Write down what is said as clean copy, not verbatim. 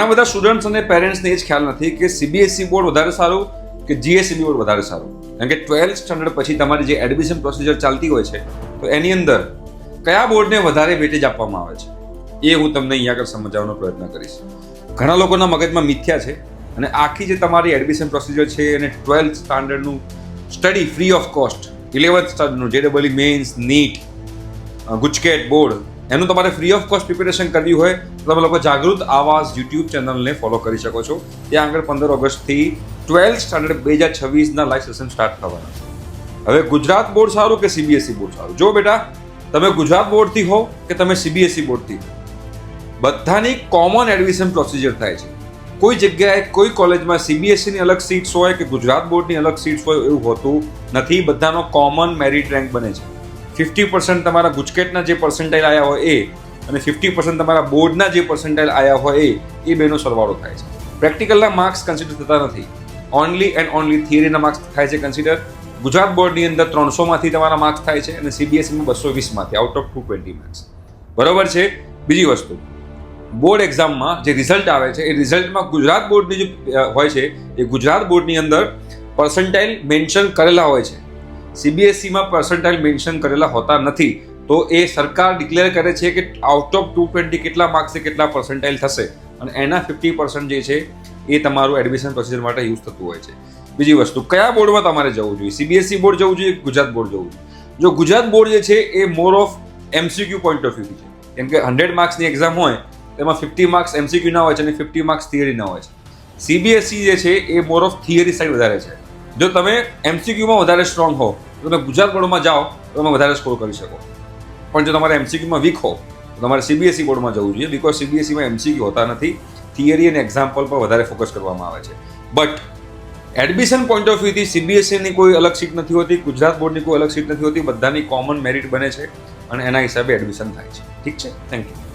ઘણા બધા સ્ટુડન્ટ્સ અને પેરેન્ટ્સને એ જ ખ્યાલ નથી કે સીબીએસઈ બોર્ડ વધારે સારું કે જીએસઈબી બોર્ડ વધારે સારું. કારણ કે 12th સ્ટાન્ડર્ડ પછી તમારી જે એડમિશન પ્રોસિજર ચાલતી હોય છે તો એની અંદર કયા બોર્ડને વધારે વેટેજ આપવામાં આવે છે એ હું તમને અહીંયા આગળ સમજાવવાનો પ્રયત્ન કરીશ. ઘણા લોકોના મગજમાં મિથ્યા છે અને આખી જે તમારી એડમિશન પ્રોસિજર છે અને 12th સ્ટાન્ડર્ડનું study free of cost, 11th સ્ટાન્ડર્ડનું JEE mains, NEET, GUJCET board, એનું તમારે ફ્રી ઓફ કોસ્ટ પ્રિપેરેશન કરવી હોય તો તમે લોકો જાગૃત આવાઝ યુટ્યુબ ચેનલને ફોલો કરી શકો છો. ત્યાં આગળ 15 ઓગસ્ટથી 12th સ્ટાન્ડર્ડ 2026ના લાઈવ સેશન સ્ટાર્ટ થવાના છે. હવે ગુજરાત બોર્ડ સારું કે સીબીએસઈ બોર્ડ સારું? જો બેટા, તમે ગુજરાત બોર્ડથી હો કે તમે સીબીએસઈ બોર્ડથી, બધાની કોમન એડમિશન પ્રોસિજર થાય છે. કોઈ જગ્યાએ કોઈ કોલેજમાં સીબીએસઈની અલગ સીટ્સ હોય કે ગુજરાત બોર્ડની અલગ સીટ્સ હોય એવું હોતું નથી. બધાનો કોમન મેરિટ રેન્ક બને છે. 50% તમારા ગુજકેટના જે પર્સન્ટાઇલ આવ્યા હોય એ અને 50% તમારા બોર્ડના જે પર્સન્ટાઇલ આવ્યા હોય એ બેનો સરવાળો થાય છે. પ્રેક્ટિકલના માર્ક્સ કન્સિડર થતા નથી. ઓનલી એન્ડ ઓનલી થિયરીના માર્ક્સ થાય છે કન્સિડર. ગુજરાત બોર્ડની અંદર 300માંથી તમારા માર્ક્સ થાય છે અને સીબીએસઈમાં 220માંથી આઉટ ઓફ 220 માર્ક્સ. બરોબર છે. બીજી વસ્તુ, બોર્ડ એક્ઝામમાં જે રિઝલ્ટ આવે છે એ રિઝલ્ટમાં ગુજરાત બોર્ડની જે હોય છે એ ગુજરાત બોર્ડની અંદર પર્સન્ટાઇલ મેન્શન કરેલા હોય છે. સીબીએસઈમાં પર્સન્ટાઇલ મેન્શન કરેલા હોતા નથી. તો એ સરકાર ડિક્લેર કરે છે કે આઉટ ઓફ 220 કેટલા માર્ક્સે કેટલા પર્સન્ટાઇલ થશે અને એના 50% જે છે એ તમારું એડમિશન પ્રોસિજર માટે યુઝ થતું હોય છે. બીજી વસ્તુ, કયા બોર્ડમાં તમારે જવું જોઈએ? સીબીએસઈ બોર્ડ જવું જોઈએ કે ગુજરાત બોર્ડ જવું જોઈએ? જો ગુજરાત બોર્ડ જે છે એ more of MCQ point of વ્યૂથી છે. કેમ કે 100 માર્ક્સની એક્ઝામ હોય તેમાં 50 માર્ક્સ MCQ ના હોય છે અને 50 માર્ક્સ થિયરી ના હોય છે. સીબીએસઈ જે છે એ મોર ઓફ થિયરી સાઈડ વધારે છે. જો તમે MCQમાં વધારે સ્ટ્રોંગ હો તો તમે ગુજરાત બોર્ડમાં જાઓ તો તમે વધારે સ્કોર કરી શકો. પણ જો તમારે MCQમાં વીક હો તો તમારે સીબીએસઈ બોર્ડમાં જવું જોઈએ. બિકોઝ સીબીએસઈમાં MCQ હોતા નથી. થિયરી અને એક્ઝામ્પલ પર વધારે ફોકસ કરવામાં આવે છે. બટ એડમિશન પોઈન્ટ ઓફ વ્યૂથી સીબીએસઈની કોઈ અલગ સીટ નથી હોતી, ગુજરાત બોર્ડની કોઈ અલગ સીટ નથી હોતી. બધાની કોમન મેરિટ બને છે અને એના હિસાબે એડમિશન થાય છે. ઠીક છે. Thank you.